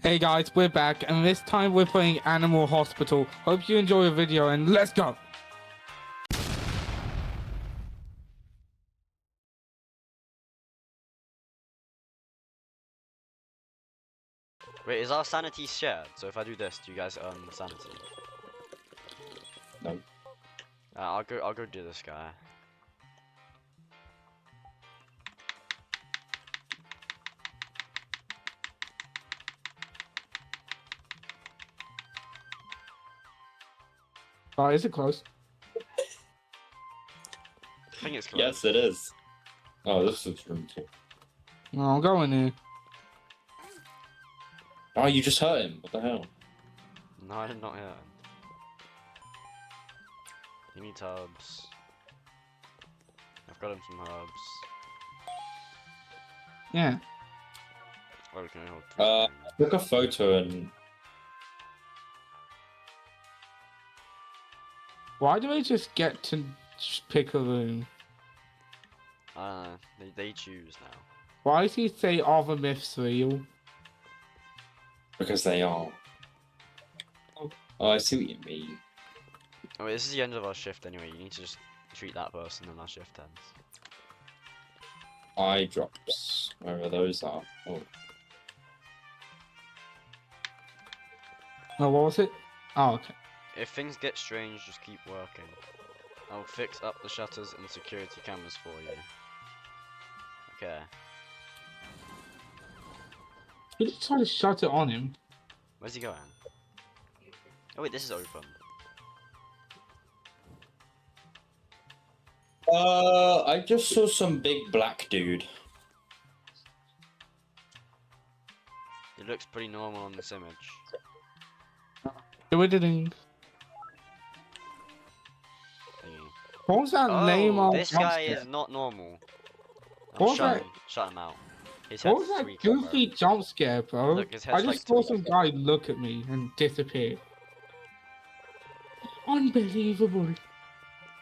Hey guys, we're back, and this time we're playing Animal Hospital. Hope you enjoy the video, and let's go! Wait, is our sanity shared? So if I do this, do you guys earn sanity? No. I'll go do this guy. Oh, is it close? I think it's close. Yes, it is. Oh, this is room 2. No, I'm going here. Oh, you just hurt him. What the hell? No, I did not hit him. He needs herbs. I've got him some herbs. Yeah. Oh, can I hold three things? Took a photo and Why do I just get to pick a room? They choose now. Why does he say all the myths real? because they are. Oh, I see what you mean. Oh, wait, this is the end of our shift anyway. You need to just treat that person and our shift ends. Eye drops, wherever those are. Oh, Oh, what was it? Oh, okay. If things get strange, just keep working. I'll fix up the shutters and security cameras for you. Okay. You just try to shut it on him. Where's he going? Oh wait, this is open. I just saw some big black dude. It looks pretty normal on this image. Thingy. Thingy. What was that name Oh, of this guy is not normal. What was Shut him out. His What head's was that tweaking, bro. goofy jump scare, bro? Look, his I head's just like saw some guy look at me and disappear. Unbelievable.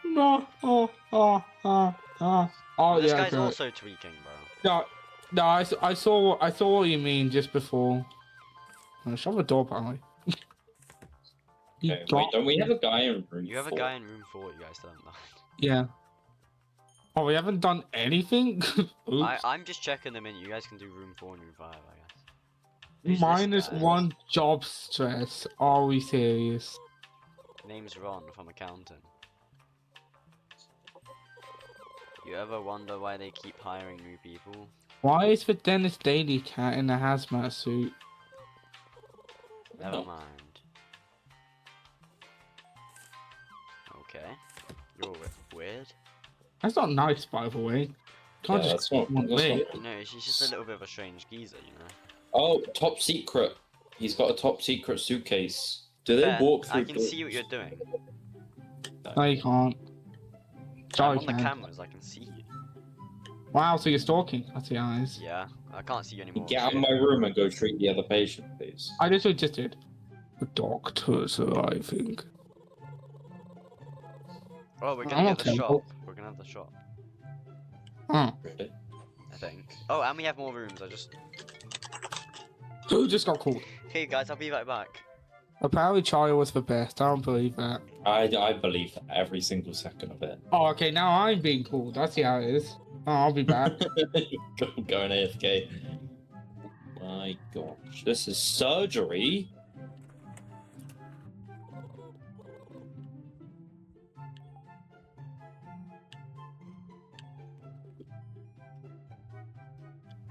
No, oh, This yeah, guy's okay. also tweaking, bro. No, I saw what you mean just before. Shut the door, apparently. Okay, wait, don't we have a guy in room You have a 4? guy in room 4, you guys don't know. Yeah. Oh, we haven't done anything? Oops. I'm just checking them in. You guys can do room 4 and room 5, I guess. Who's this Minus guy? 1 job stress. Are we serious? Name's Ron from accounting. You ever wonder why they keep hiring new people? Why is the Dennis Daily cat in a hazmat suit? Never Oh. mind. Okay. You're weird. That's not nice, by the way. Can't Yeah, just that's not- one that's way. not- No, she's just a little bit of a strange geezer, you know. Oh, top secret. He's got a top secret suitcase. Do they Fair. walk through I can doors? see what you're doing. No, you can't. I'm Sorry, on the can. cameras, I can see you. Wow, so you're stalking. I see eyes. Yeah, I can't see you anymore. Get out of my room and go treat the other patient, please. I literally just did. The doctor's arriving. Oh, we're I'm gonna get the okay. shop. We're gonna have the shop, Oh. Really? I think. Oh, and we have more rooms. Who just got called? Hey guys, I'll be right back. Apparently Charlie was the best. I don't believe that. I believe every single second of it. Oh, okay, now I'm being called. I see how it is. Oh, I'll be back. Going AFK. My gosh, this is surgery.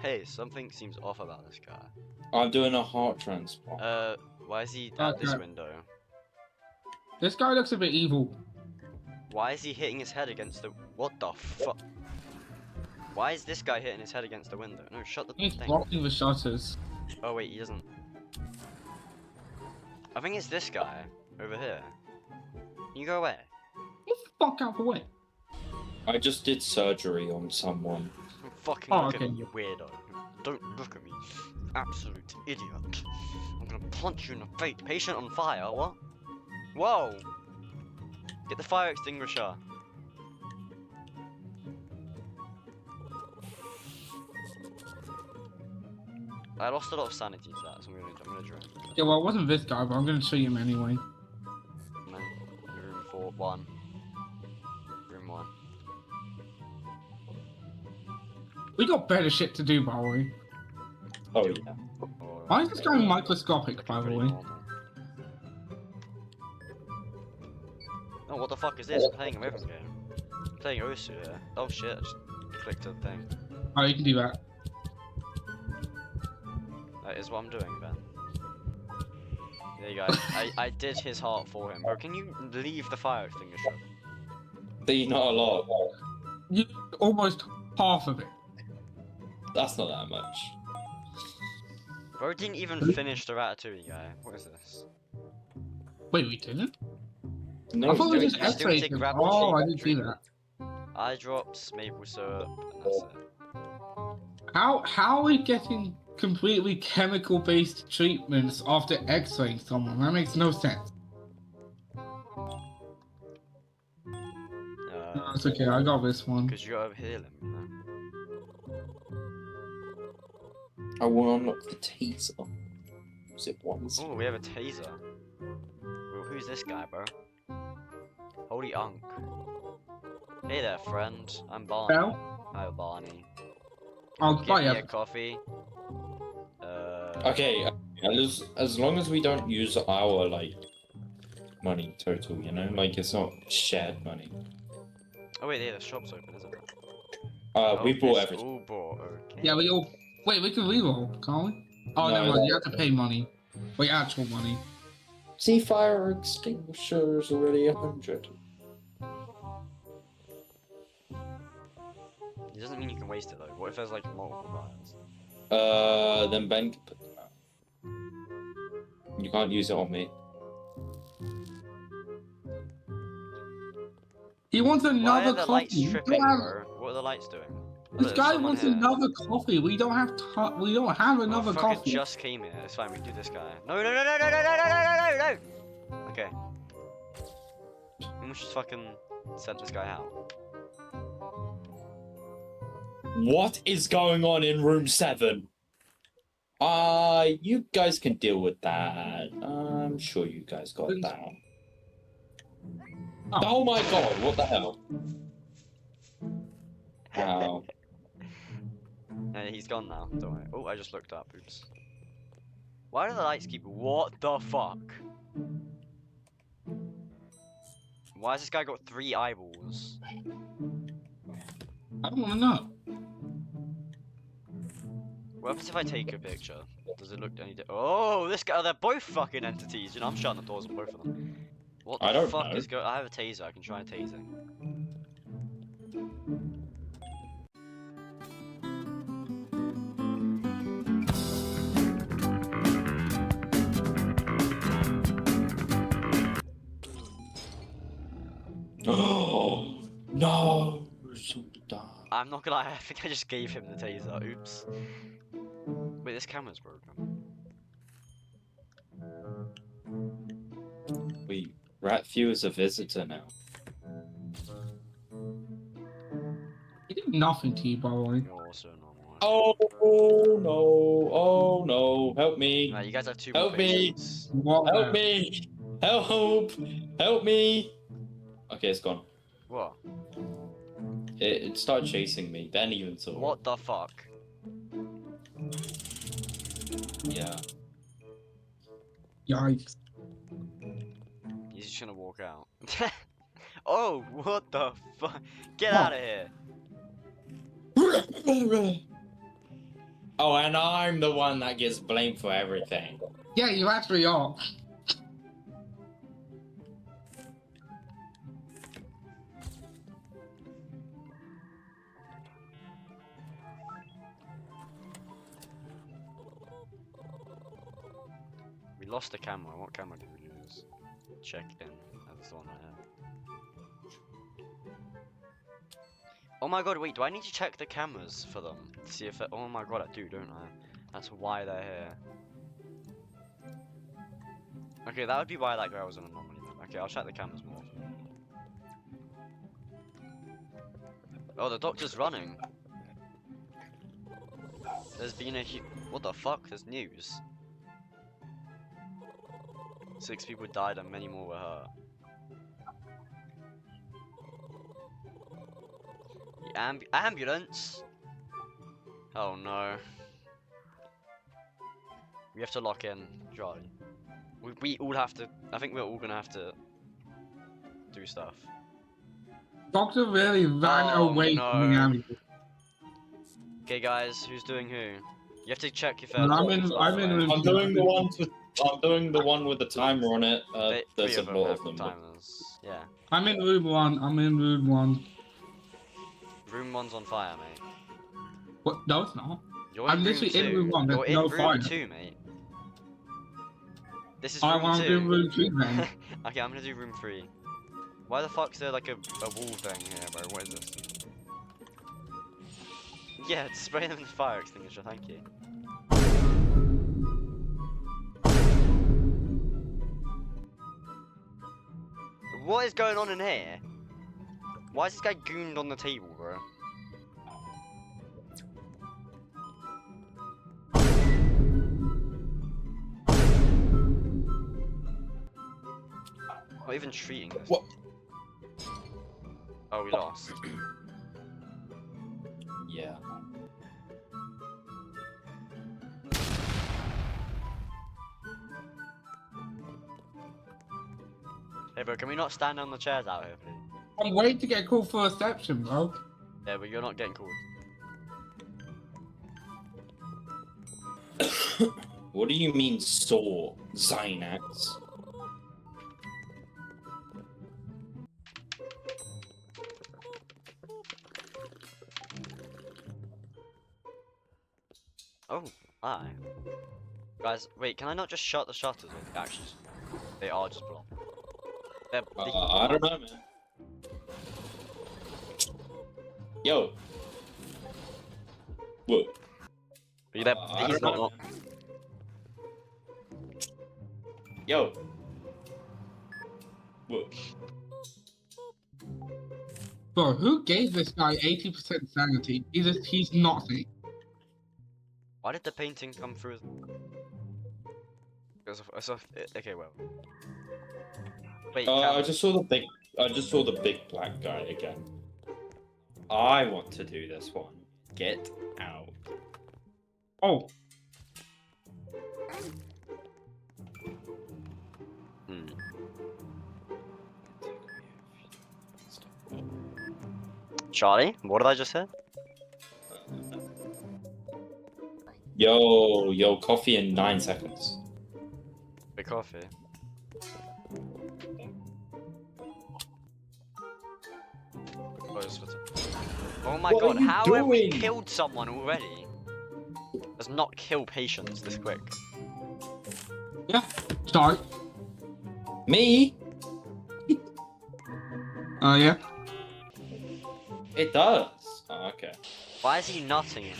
Hey, something seems off about this guy. I'm doing a heart transplant. Why is he at this Okay. window? This guy looks a bit evil. Why is he hitting his head against the... What the fuck? Why is this guy hitting his head against the window? No, shut the He's thing. blocking the shutters. Oh wait, he doesn't. I think it's this guy over here. Can you go away? Get the fuck out of the way. I just did surgery on someone. Don't fucking Oh, look okay. at me, you weirdo. Don't look at me. Absolute idiot. I'm gonna punch you in the face. Patient on fire, what? Whoa! Get the fire extinguisher. I lost a lot of sanity to that, so I'm gonna drink. Yeah, well, it wasn't this guy, but I'm gonna show him anyway. And then room 1. Room 1. We got better shit to do, by the way. Oh yeah. Or, Why is this guy microscopic, by the pretty way? normal. Oh, what the fuck is this? I'm playing a rhythm game. I'm playing Osu here. Oh shit, I just clicked a thing. Oh, you can do that. That is what I'm doing, Ben. There you go. I did his heart for him. Bro, can you leave the fire extinguisher? Not a lot. You almost half of it. That's not that much. Bro didn't even finish the Ratatouille guy. What is this? Wait, we didn't? No, I thought we he's just doing- He's doing X-rayed to him. grab the Oh, I cheap didn't see drink. that. Eye drops, maple syrup, and that's it. How are we getting completely chemical-based treatments after X-raying someone? That makes no sense. No, it's okay. I got this one. Because you gotta heal him, you know? I will unlock the taser. Zip ones. Oh, we have a taser. Well, who's this guy, bro? Holy Unk. Hey there, friend. I'm Barney. Bell? Hi, Barney. I'll Give buy me a it. coffee. Okay, as long as we don't use our like money total, you know, like it's not shared money. Oh wait, yeah, the shop's open, isn't it? We bought it's everything. all bought, okay. Yeah, we all. Wait, we can reroll, can't we? Oh, No, never mind. that- You have to pay money. Wait, actual money. See, fire extinguisher is already 100. It doesn't mean you can waste it though. What if there's like multiple fires? Then Ben can put them out. You can't use it on me. He wants Why another are the lights coffee. We tripping, don't have- bro? What are the lights doing? Oh, This there's guy someone wants here. another coffee. We don't have we don't have another Motherfucker coffee. just came here. It's fine. We can do this guy. No, no, no, no, no, no, no, no, no, no, no. Okay. We should fucking send this guy out. What is going on in room 7? You guys can deal with that. I'm sure you guys got that. Oh my god, what the hell? Wow. He's gone now. Don't worry. Oh, I just looked up. Oops. Why do the lights keep? What the fuck? Why has this guy got 3 eyeballs? I don't want to know. What happens if I take a picture? Does it look any Oh, this guy, they're both fucking entities. You know, I'm shutting the doors on both of them. What the I don't fuck know. is going I have a taser, I can try tasing. Oh no! So dumb. I'm not gonna lie, I think I just gave him the taser. Oops. Wait, this camera's broken. Wait, Ratview is a visitor now. He did nothing to you, by the way. You're also normal. Oh no! Oh no! Help me! Right, you guys have 2 Help more me. patients. What? Help me! Help! Help me! Okay, it's gone. What? It started chasing me. Ben even saw it. What the fuck? Yeah. Yikes. He's just gonna walk out. Oh, what the fuck? Get What? out of here. Oh, and I'm the one that gets blamed for everything. Yeah, you actually are. We lost the camera. What camera did we lose? Check in. That's the one I have. Oh my god, wait, do I need to check the cameras for them? To see if oh my god, I do, don't I? That's why they're here. Okay, that would be why that guy was an anomaly then. Okay, I'll check the cameras more. Oh, the doctor's running. There's been a What the fuck? There's news. 6 people died and many more were hurt. The ambulance? Oh no. We have to lock in, Charlie. We all have to. I think we're all gonna have to do stuff. Doctor really ran Oh, away no. from the ambulance. Okay, guys, who's doing who? You have to check if Well, I'm in room I'm doing the one with. I'm doing the one with the timer on it. There's Three a of them lot have of them. timers. Yeah. I'm in room 1. I'm in room 1. Room 1's on fire, mate. What? No, it's not. You're I'm in room literally 2. in room 1. You're There's in no room fire. 2, mate. This is I room want 2. to do room 2 then. Okay, I'm gonna do room 3. Why the fuck's there like a wall thing here, bro? What is this? Yeah, spray them with fire extinguisher, thank you. What is going on in here? Why is this guy gooned on the table, bro? Not even treating this. What? Oh, we lost. Yeah. Hey, bro, can we not stand on the chairs out here, please? I'm waiting to get called for reception, bro. Yeah, but you're not getting called. What do you mean saw Xynax? Oh, hi. Guys, wait, can I not just shut the shutters? Or they actually, they are just blocked. I don't know, man. Yo. Whoa. Are you there? I He's don't know, not. man. Yo. Whoa. Bro, who gave this guy 80% sanity? He's nothing. Why did the painting come through? Okay, well. Wait, I just saw the big black guy again. I want to do this one. Get out. Oh, Charlie, what did I just say? Yo, coffee in 9 seconds. Big coffee. Oh my What god, are you how have we doing? killed someone already? Does not kill patients this quick. yeah. Sorry. Me? Yeah. It does. Oh, okay. Why is he nutting it?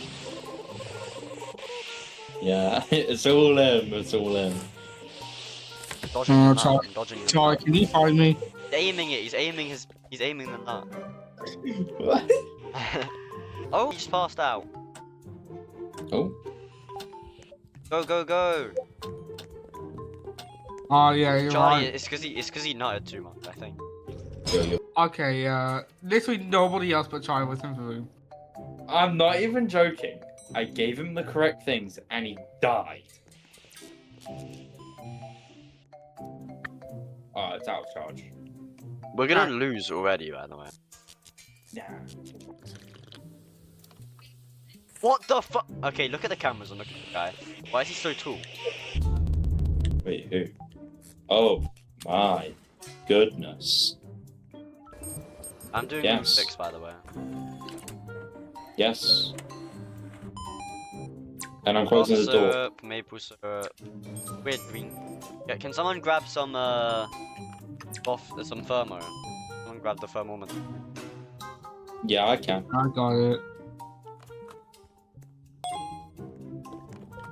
Yeah, it's all him. It's all him. Dodging the nut, Charlie, dodging the Sorry, nut. can you find me? He's aiming it, he's aiming the nut. What? Oh, he just passed out. Oh. Go, go, go! Oh yeah, you're Charlie, right. it's cause he nutted too much, I think. Yo. Okay, literally nobody else but Charlie was in the room. I'm not even joking. I gave him the correct things and he died. Oh, it's out of charge. We're gonna lose already, by the way. Yeah. What the fuck? Okay, look at the cameras and look at the guy. Why is he so tall? Wait, who? Oh my goodness. I'm doing Yes. room 6, by the way. Yes. And I'm closing the door. Syrup, maple syrup. Weird green. Yeah, can someone grab some some thermo? Someone grab the thermometer. Yeah, I can. I got it.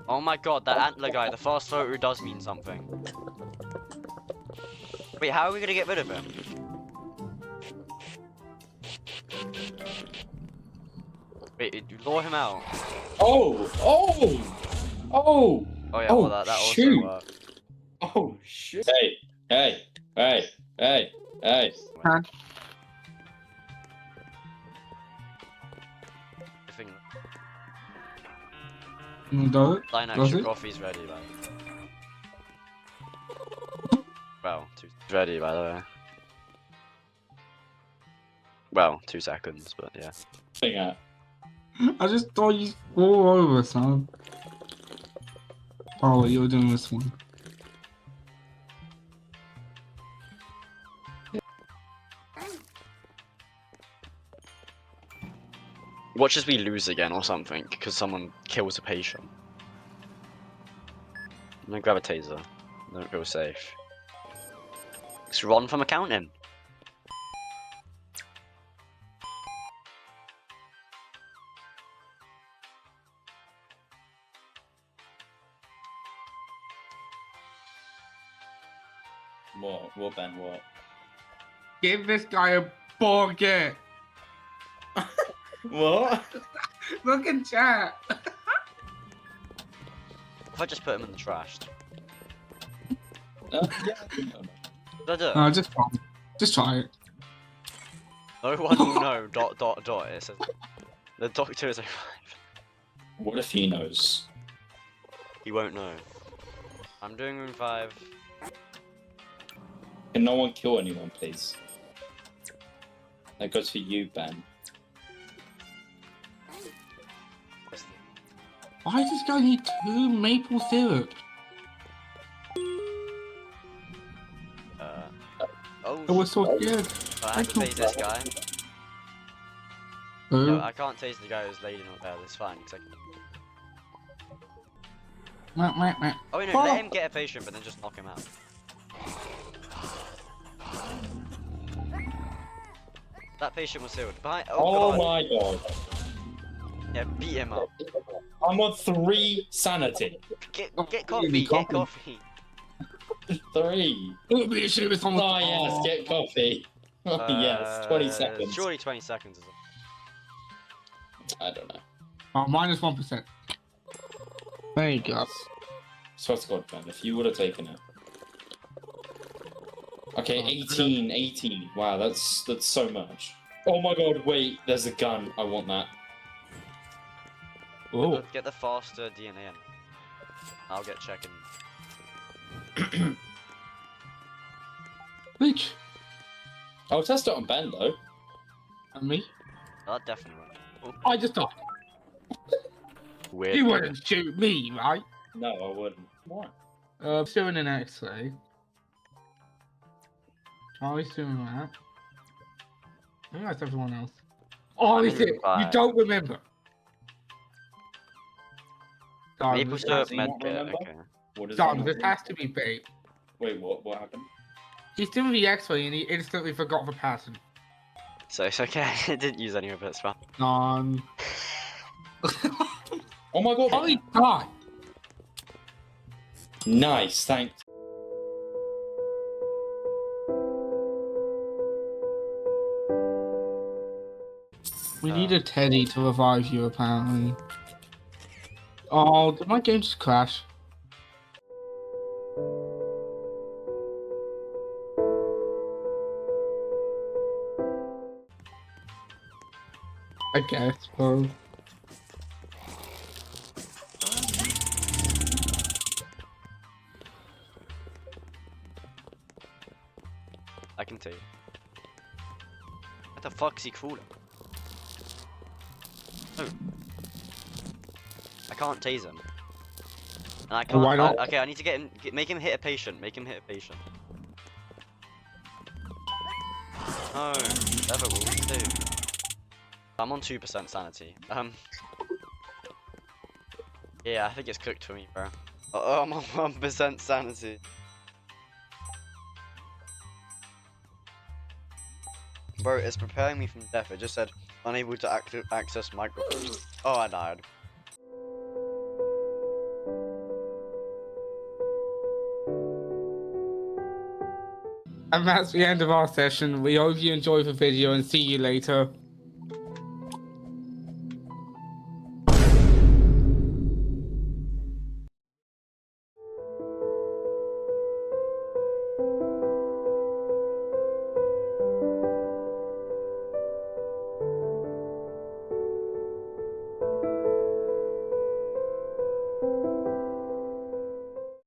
Oh my god, that antler guy, the fast photo does mean something. Wait, how are we gonna get rid of him? Wait, lure him out. Oh! Oh! Oh! Oh yeah, Oh, well that also shoot. worked. Oh, shit. Hey, hey, hey, hey, hey. Huh? I think Does it? Dino Does extra it? coffee's ready, by the way. Well, ready, by the way. Well, 2 seconds, but yeah. Thing out. I just thought you fall over, son. Oh, you were doing this one. Watch as we lose again or something, because someone kills a patient. I'm gonna grab a taser. Don't feel safe. Let's run from accounting. What, Ben, what? Give this guy a burger. What? Look in chat. If I just put him in the trash. Yeah, I think I know. Did I do it? No, just try it. No one will know. ... It says the doctor is alive. What if he knows? He won't know. I'm doing room 5. Can no one kill anyone, please? That goes for you, Ben. Why does this guy need 2 maple syrup? Oh, I was so scared. I have to tase this guy. Oh, No, I can't tase the guy who's laid in on bed. It's fine. meh. Oh wait, no, let him get a patient, but then just knock him out. That patient was sealed. Behind. Oh God. my god. Yeah, beat him up. I'm on 3 sanity. Get Oh, coffee. really, Get coffee. coffee. 3. It'll be a shame if someone. Oh yes, get coffee. Oh yes, 20 seconds. Surely 20 seconds is. I don't know. Oh, -1%. There you go. Swear to God, Ben, if you would have taken it. Okay, 18. Wow, that's so much. Oh my god, wait, there's a gun. I want that. Oh, Get the faster DNA in. I'll get checking. which? I'll test it on Ben though. And me? That definitely won't. I just thought Weird. you wouldn't shoot me, right? No, I wouldn't. Why? Doing an X-ray. Charlie's doing that. I think that's everyone else. Oh, is it? You don't remember? Maple This syrup Does he med not kit. remember? Okay. What is Don, that? this has to be bait. Wait, what happened? He's doing the X-ray and he instantly forgot the pattern. So it's okay. I didn't use any of it. It's fine. Don. Oh my god. Holy God. Nice, thanks. We need a teddy to revive you, apparently. Oh, did my game just crash? I guess, bro. I can tell you. What the fuck's he crawling? Oh. I can't tase him. And I can't. Why not? Okay, I need to get him. Make him hit a patient. Make him hit a patient. No, never will do. I'm on 2% sanity. Yeah, I think it's cooked for me, bro. Oh, I'm on 1% sanity. Bro, it's preparing me from death. It just said unable to access microphone. Oh, I died. And that's the end of our session. We hope you enjoyed the video and see you later.